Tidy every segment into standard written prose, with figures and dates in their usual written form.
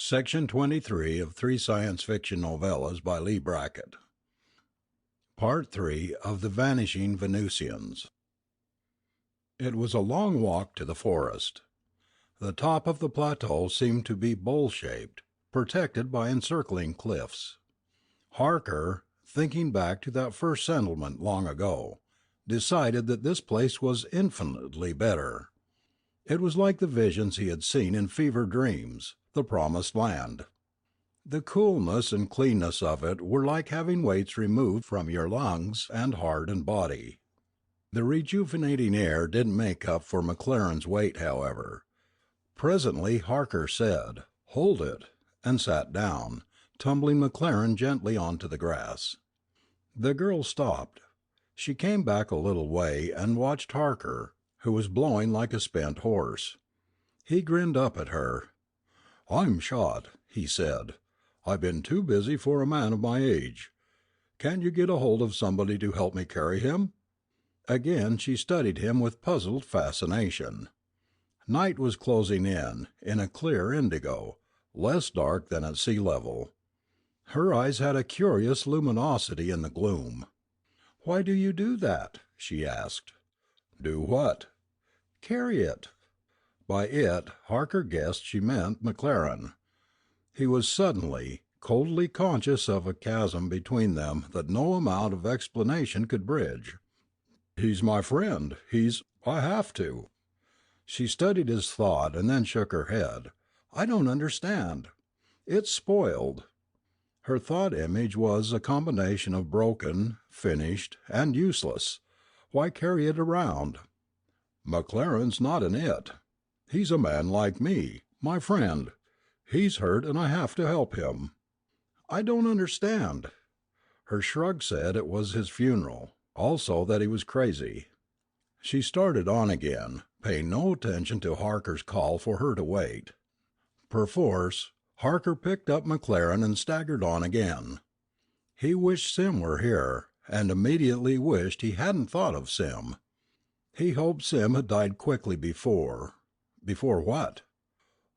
Section 23 of three science fiction novellas by Leigh Brackett. Part 3 of The Vanishing Venusians. It was a long walk to the forest. The top of the plateau seemed to be bowl-shaped, protected by encircling cliffs. Harker, thinking back to that first settlement long ago, decided that this place was infinitely better. It was like the visions he had seen in fever dreams, the promised land. The coolness and cleanness of it were like having weights removed from your lungs and heart and body. The rejuvenating air didn't make up for McLaren's weight, however. Presently Harker said, "Hold it," and sat down, tumbling McLaren gently onto the grass. The girl stopped. She came back a little way and watched Harker, who was blowing like a spent horse. He grinned up at her. "I'm shot," he said. "I've been too busy for a man of my age. Can't you get a hold of somebody to help me carry him?" Again she studied him with puzzled fascination. Night was closing in a clear indigo, less dark than at sea level. Her eyes had a curious luminosity in the gloom. "Why do you do that?" she asked. "Do what?" "Carry it." By it, Harker guessed she meant McLaren. He was suddenly, coldly conscious of a chasm between them that no amount of explanation could bridge. "He's my friend. I have to." She studied his thought and then shook her head. "I don't understand. It's spoiled." Her thought image was a combination of broken, finished, and useless. Why carry it around? "McLaren's not an it. He's a man like me, my friend. He's hurt and I have to help him." "I don't understand." Her shrug said it was his funeral, also that he was crazy. She started on again, paying no attention to Harker's call for her to wait. Perforce, Harker picked up McLaren and staggered on again. He wished Sim were here, and immediately wished he hadn't thought of Sim. He hoped Sim had died quickly before what?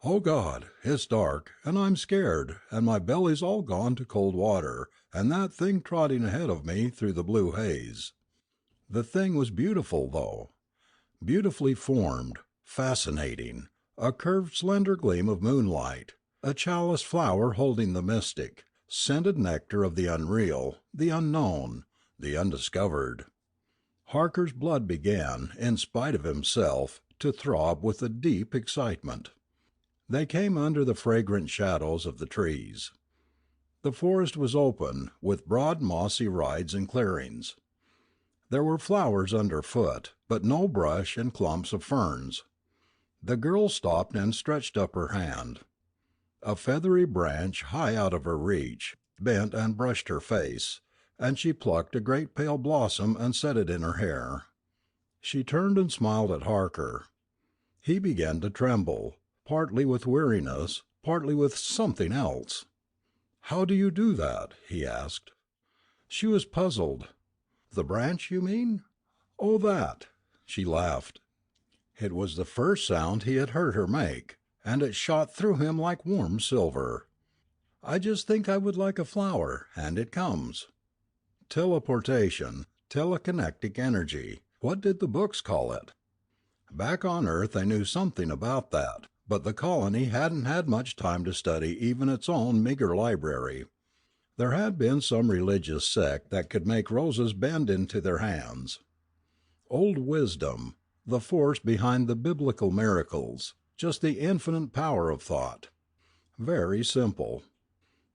"Oh God, it's dark, and I'm scared, and my belly's all gone to cold water, and that thing trotting ahead of me through the blue haze." The thing was beautiful, though. Beautifully formed, fascinating, a curved slender gleam of moonlight, a chalice flower holding the mystic, scented nectar of the unreal, the unknown, the undiscovered. Harker's blood began, in spite of himself, to throb with a deep excitement. They came under the fragrant shadows of the trees. The forest was open, with broad mossy rides and clearings. There were flowers underfoot, but no brush and clumps of ferns. The girl stopped and stretched up her hand. A feathery branch, high out of her reach, bent and brushed her face, and she plucked a great pale blossom and set it in her hair. She turned and smiled at Harker. He began to tremble, partly with weariness, partly with something else. "How do you do that?" he asked. She was puzzled. "The branch, you mean?" "Oh, that." She laughed. It was the first sound he had heard her make, and it shot through him like warm silver. "I just think I would like a flower, and it comes." Teleportation, telekinetic energy. What did the books call it? Back on Earth they knew something about that, but the colony hadn't had much time to study even its own meager library. There had been some religious sect that could make roses bend into their hands. Old wisdom, the force behind the biblical miracles, just the infinite power of thought. Very simple.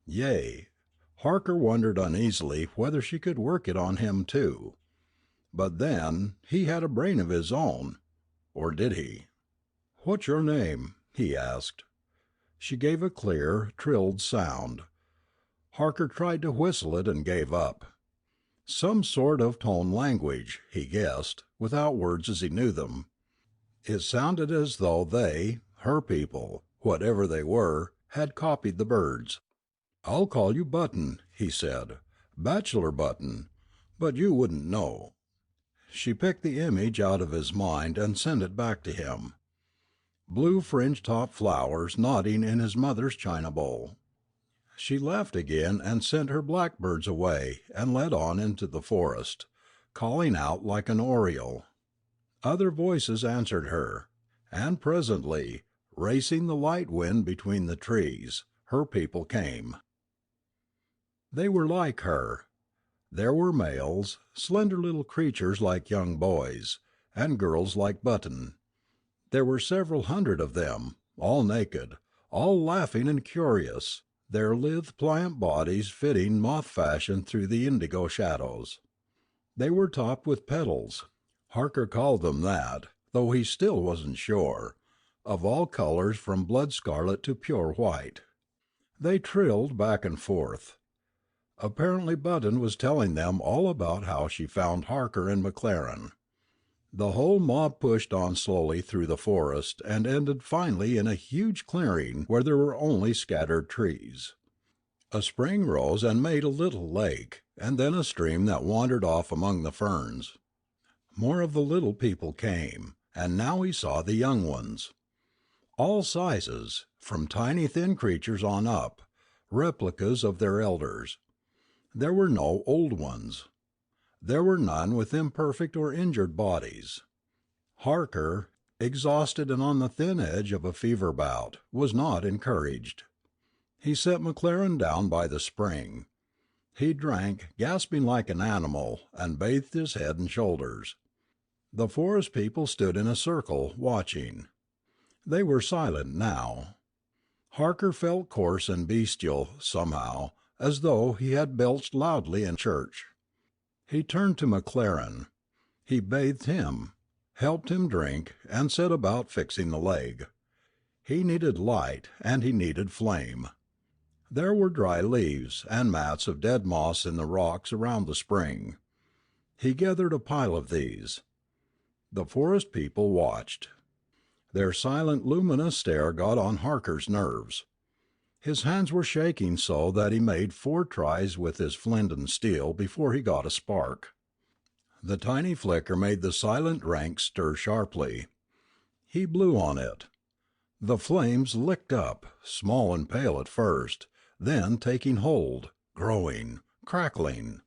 Yea. Harker wondered uneasily whether she could work it on him too. But then, he had a brain of his own. Or did he? "What's your name?" he asked. She gave a clear, trilled sound. Harker tried to whistle it and gave up. Some sort of tone language, he guessed, without words as he knew them. It sounded as though they, her people, whatever they were, had copied the birds. "I'll call you Button," he said. "Bachelor Button. But you wouldn't know." She picked the image out of his mind and sent it back to him. blue fringe-topped flowers nodding in his mother's china bowl. She laughed again and sent her blackbirds away and led on into the forest, calling out like an oriole. Other voices answered her, and presently, racing the light wind between the trees, her people came. They were like her. There were males, slender little creatures like young boys, and girls like Button. There were several hundred of them, all naked, all laughing and curious, their lithe pliant bodies fitting moth fashion through the indigo shadows. They were topped with petals. Harker called them that, though he still wasn't sure, of all colours from blood scarlet to pure white. They trilled back and forth. Apparently Button was telling them all about how she found Harker and McLaren. The whole mob pushed on slowly through the forest and ended finally in a huge clearing where there were only scattered trees. A spring rose and made a little lake, and then a stream that wandered off among the ferns. More of the little people came, and now he saw the young ones. All sizes, from tiny thin creatures on up, replicas of their elders. There were no old ones. There were none with imperfect or injured bodies. Harker, exhausted and on the thin edge of a fever bout, was not encouraged. He set McLaren down by the spring. He drank, gasping like an animal, and bathed his head and shoulders. The forest people stood in a circle, watching. They were silent now. Harker felt coarse and bestial, somehow, as though he had belched loudly in church. He turned to McLaren. He bathed him, helped him drink, and set about fixing the leg. He needed light, and he needed flame. There were dry leaves and mats of dead moss in the rocks around the spring. He gathered a pile of these. The forest people watched. Their silent luminous stare got on Harker's nerves. His hands were shaking so that he made 4 tries with his flint and steel before he got a spark. The tiny flicker made the silent ranks stir sharply. He blew on it. The flames licked up, small and pale at first, then taking hold, growing, crackling.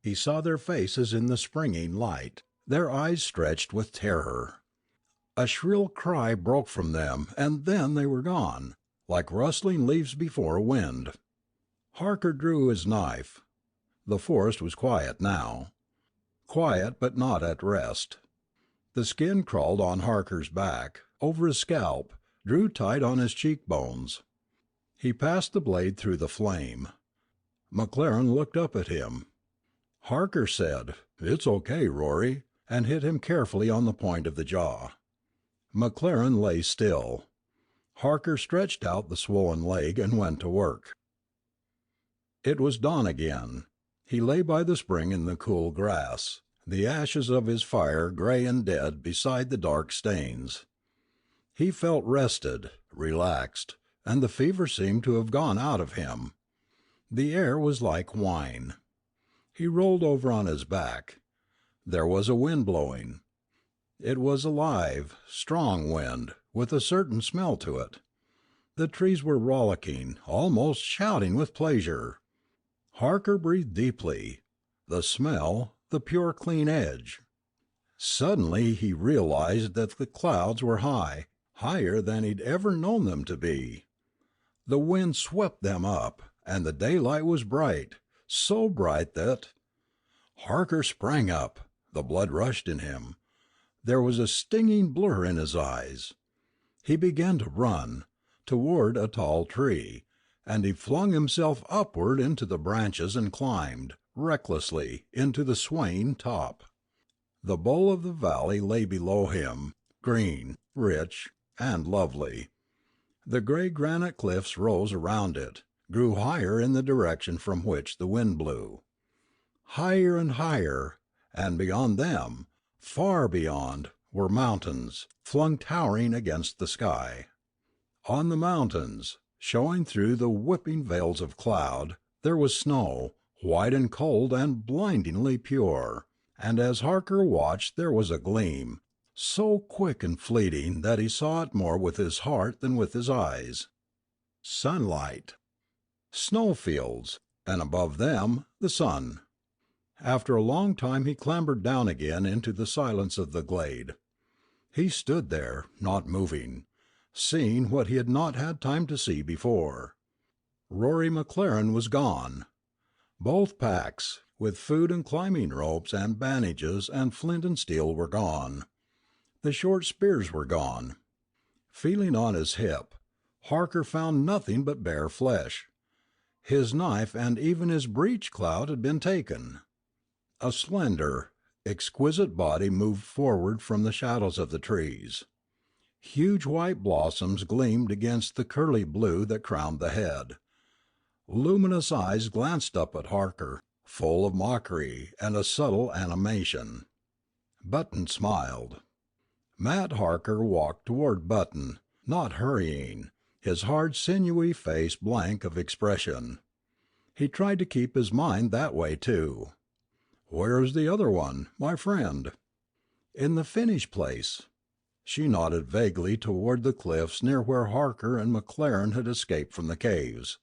He saw their faces in the springing light, their eyes stretched with terror. A shrill cry broke from them, and then they were gone, like rustling leaves before a wind. Harker drew his knife. The forest was quiet now. Quiet, but not at rest. The skin crawled on Harker's back, over his scalp, drew tight on his cheekbones. He passed the blade through the flame. McLaren looked up at him. Harker said, "It's okay, Rory," and hit him carefully on the point of the jaw. McLaren lay still. Harker stretched out the swollen leg and went to work. It was dawn again. He lay by the spring in the cool grass, the ashes of his fire grey and dead beside the dark stains. He felt rested, relaxed, and the fever seemed to have gone out of him. The air was like wine. He rolled over on his back. There was a wind blowing. It was a live, strong wind, with a certain smell to it. The trees were rollicking, almost shouting with pleasure. Harker breathed deeply. The smell, the pure clean edge. Suddenly he realized that the clouds were high, higher than he'd ever known them to be. The wind swept them up, and the daylight was bright, so bright that... Harker sprang up. The blood rushed in him. There was a stinging blur in his eyes. He began to run, toward a tall tree, and he flung himself upward into the branches and climbed, recklessly, into the swaying top. The bowl of the valley lay below him, green, rich, and lovely. The grey granite cliffs rose around it, grew higher in the direction from which the wind blew. Higher and higher, and beyond them, far beyond, were mountains, flung towering against the sky. On the mountains, showing through the whipping veils of cloud, there was snow, white and cold and blindingly pure, and as Harker watched there was a gleam, so quick and fleeting that he saw it more with his heart than with his eyes. Sunlight, snowfields, and above them the sun. After a long time he clambered down again into the silence of the glade. He stood there, not moving, seeing what he had not had time to see before. Rory McLaren was gone. Both packs, with food and climbing ropes and bandages and flint and steel, were gone. The short spears were gone. Feeling on his hip, Harker found nothing but bare flesh. His knife and even his breech clout had been taken. A slender, exquisite body moved forward from the shadows of the trees. Huge white blossoms gleamed against the curly blue that crowned the head. Luminous eyes glanced up at Harker, full of mockery and a subtle animation. Button smiled. Matt Harker walked toward Button, not hurrying, his hard sinewy face blank of expression. He tried to keep his mind that way too. "Where is the other one, my friend?" "In the finish place." She nodded vaguely toward the cliffs near where Harker and McLaren had escaped from the caves.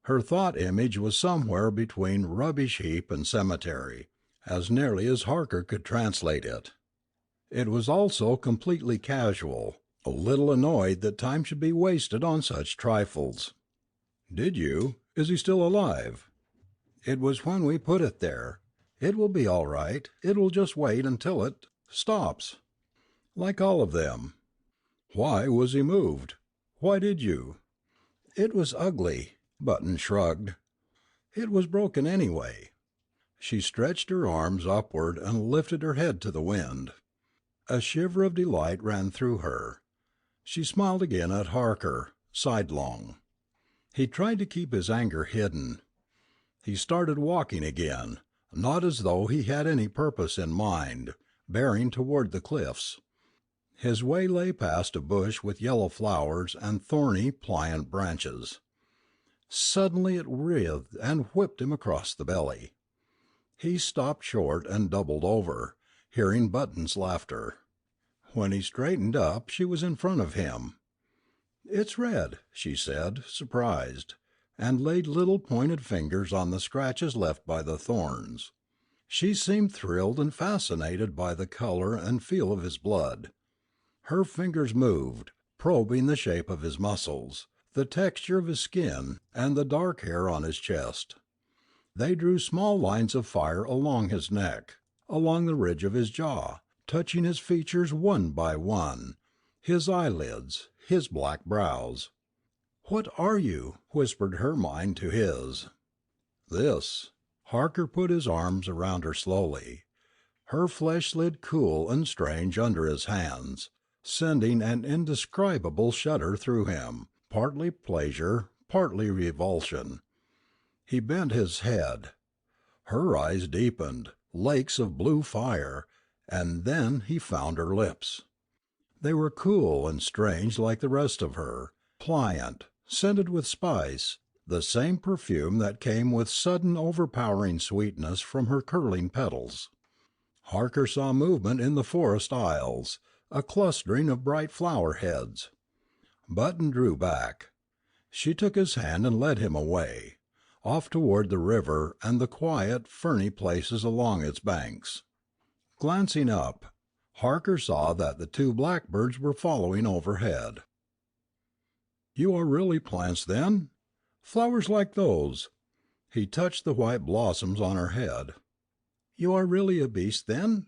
Her thought image was somewhere between rubbish heap and cemetery, as nearly as Harker could translate it. It was also completely casual, a little annoyed that time should be wasted on such trifles. "Did you? Is he still alive?" "It was when we put it there. It will be all right. It will just wait until it stops." "Like all of them." "Why was he moved? Why did you?" "It was ugly." Button shrugged. "It was broken anyway." She stretched her arms upward and lifted her head to the wind. A shiver of delight ran through her. She smiled again at Harker, sidelong. He tried to keep his anger hidden. He started walking again, not as though he had any purpose in mind, bearing toward the cliffs. His way lay past a bush with yellow flowers and thorny, pliant branches. Suddenly it writhed and whipped him across the belly. He stopped short and doubled over, hearing Button's laughter. When he straightened up, she was in front of him. "It's red," she said, surprised, and laid little pointed fingers on the scratches left by the thorns. She seemed thrilled and fascinated by the color and feel of his blood. Her fingers moved, probing the shape of his muscles, the texture of his skin, and the dark hair on his chest. They drew small lines of fire along his neck, along the ridge of his jaw, touching his features one by one, his eyelids, his black brows. "What are you?" whispered her mind to his. "This." Harker put his arms around her slowly. Her flesh slid cool and strange under his hands, sending an indescribable shudder through him, partly pleasure, partly revulsion. He bent his head. Her eyes deepened, lakes of blue fire, and then he found her lips. They were cool and strange like the rest of her, pliant, scented with spice, the same perfume that came with sudden overpowering sweetness from her curling petals. Harker saw movement in the forest aisles, a clustering of bright flower heads. Button drew back. She took his hand and led him away, off toward the river and the quiet, ferny places along its banks. Glancing up, Harker saw that the two blackbirds were following overhead. "You are really plants, then? Flowers like those?" He touched the white blossoms on her head. "You are really a beast, then?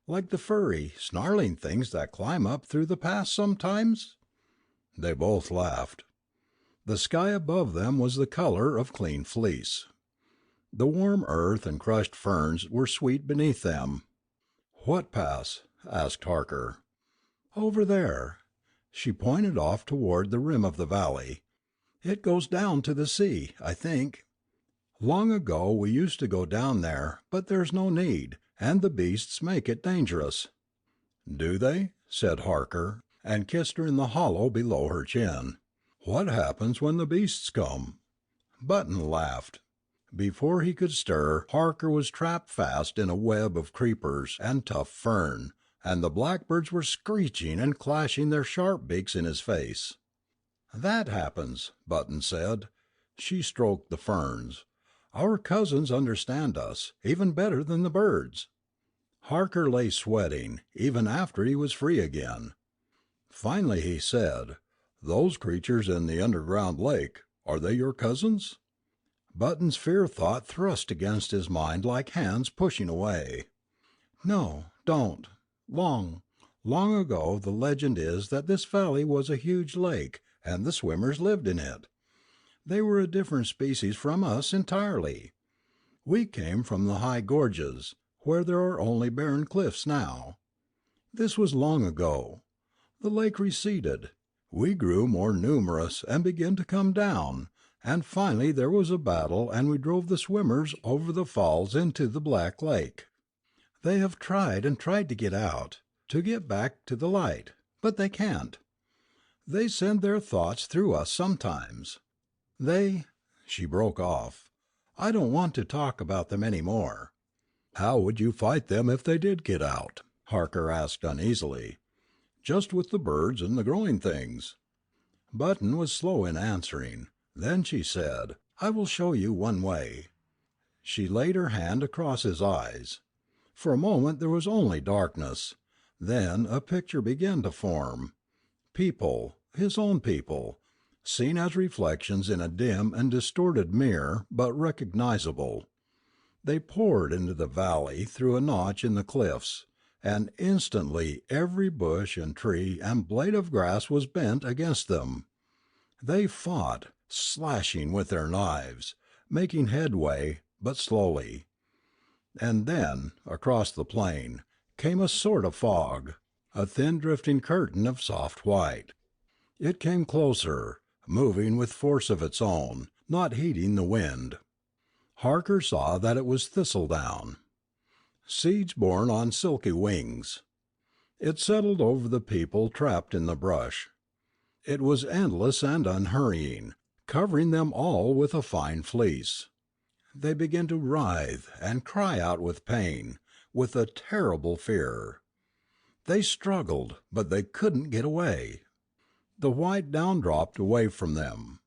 Like the furry, snarling things that climb up through the pass sometimes?" They both laughed. The sky above them was the color of clean fleece. The warm earth and crushed ferns were sweet beneath them. "What pass?" asked Harker. "Over there." She pointed off toward the rim of the valley. "It goes down to the sea, I think. Long ago we used to go down there, but there's no need, and the beasts make it dangerous." "Do they?" said Harker, and kissed her in the hollow below her chin. "What happens when the beasts come?" Button laughed. Before he could stir, Harker was trapped fast in a web of creepers and tough fern, and the blackbirds were screeching and clashing their sharp beaks in his face. "That happens," Button said. She stroked the ferns. "Our cousins understand us, even better than the birds." Harker lay sweating, even after he was free again. Finally he said, "Those creatures in the underground lake, are they your cousins?" Button's fear thought thrust against his mind like hands pushing away. "No, don't. Long, long ago the legend is that this valley was a huge lake and the swimmers lived in it. They were a different species from us entirely. We came from the high gorges, where there are only barren cliffs now. This was long ago. The lake receded. We grew more numerous and began to come down, and finally there was a battle and we drove the swimmers over the falls into the Black Lake. They have tried and tried to get out, to get back to the light, but they can't. They send their thoughts through us sometimes. They—" She broke off. "I don't want to talk about them any more." "How would you fight them if they did get out?" Harker asked uneasily. "Just with the birds and the growing things?" Button was slow in answering. Then she said, "I will show you one way." She laid her hand across his eyes. For a moment there was only darkness. Then a picture began to form. People, his own people, seen as reflections in a dim and distorted mirror, but recognizable. They poured into the valley through a notch in the cliffs, and instantly every bush and tree and blade of grass was bent against them. They fought, slashing with their knives, making headway, but slowly. And then, across the plain, came a sort of fog, a thin drifting curtain of soft white. It came closer, moving with force of its own, not heeding the wind. Harker saw that it was thistledown. Seeds borne on silky wings. It settled over the people trapped in the brush. It was endless and unhurrying, covering them all with a fine fleece. They began to writhe and cry out with pain, with a terrible fear. They struggled, but they couldn't get away. The white down dropped away from them.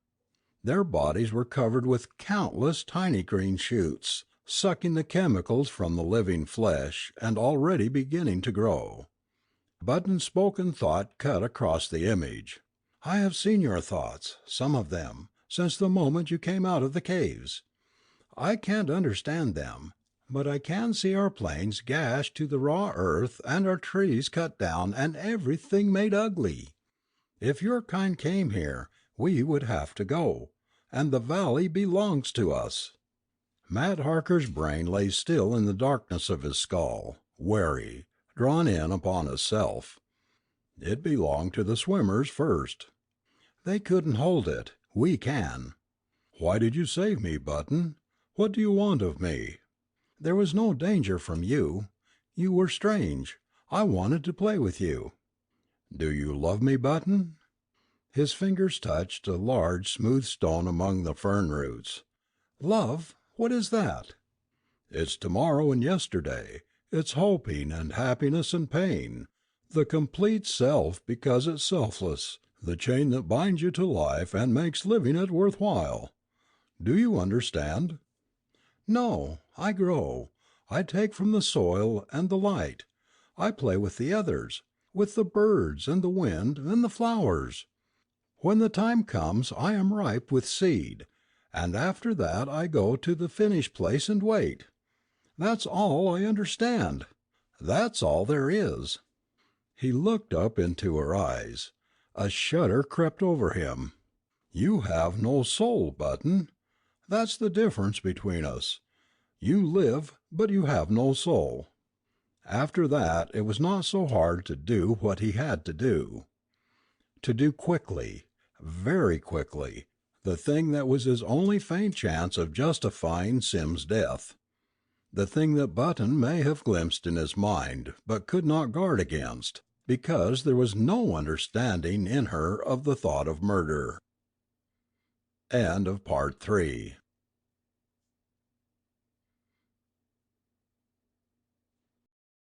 Their bodies were covered with countless tiny green shoots, sucking the chemicals from the living flesh and already beginning to grow. Button's spoken thought cut across the image. "I have seen your thoughts, some of them, since the moment you came out of the caves. I can't understand them, but I can see our plains gashed to the raw earth and our trees cut down and everything made ugly. If your kind came here, we would have to go, and the valley belongs to us." Matt Harker's brain lay still in the darkness of his skull, wary, drawn in upon itself. It belonged to the swimmers first. They couldn't hold it. We can. "Why did you save me, Button? What do you want of me?" "There was no danger from you. You were strange. I wanted to play with you." "Do you love me, Button?" His fingers touched a large smooth stone among the fern roots. "Love? What is that?" "It's tomorrow and yesterday. It's hoping and happiness and pain. The complete self because it's selfless. The chain that binds you to life and makes living it worthwhile. Do you understand?" "No. I grow. I take from the soil and the light. I play with the others, with the birds and the wind and the flowers. When the time comes I am ripe with seed, and after that I go to the finished place and wait. That's all I understand. That's all there is." He looked up into her eyes. A shudder crept over him. "You have no soul, Button. That's the difference between us. You live, but you have no soul." After that it was not so hard to do what he had to do. To do quickly, very quickly, the thing that was his only faint chance of justifying Sim's death. The thing that Button may have glimpsed in his mind, but could not guard against, because there was no understanding in her of the thought of murder. End of Part 3.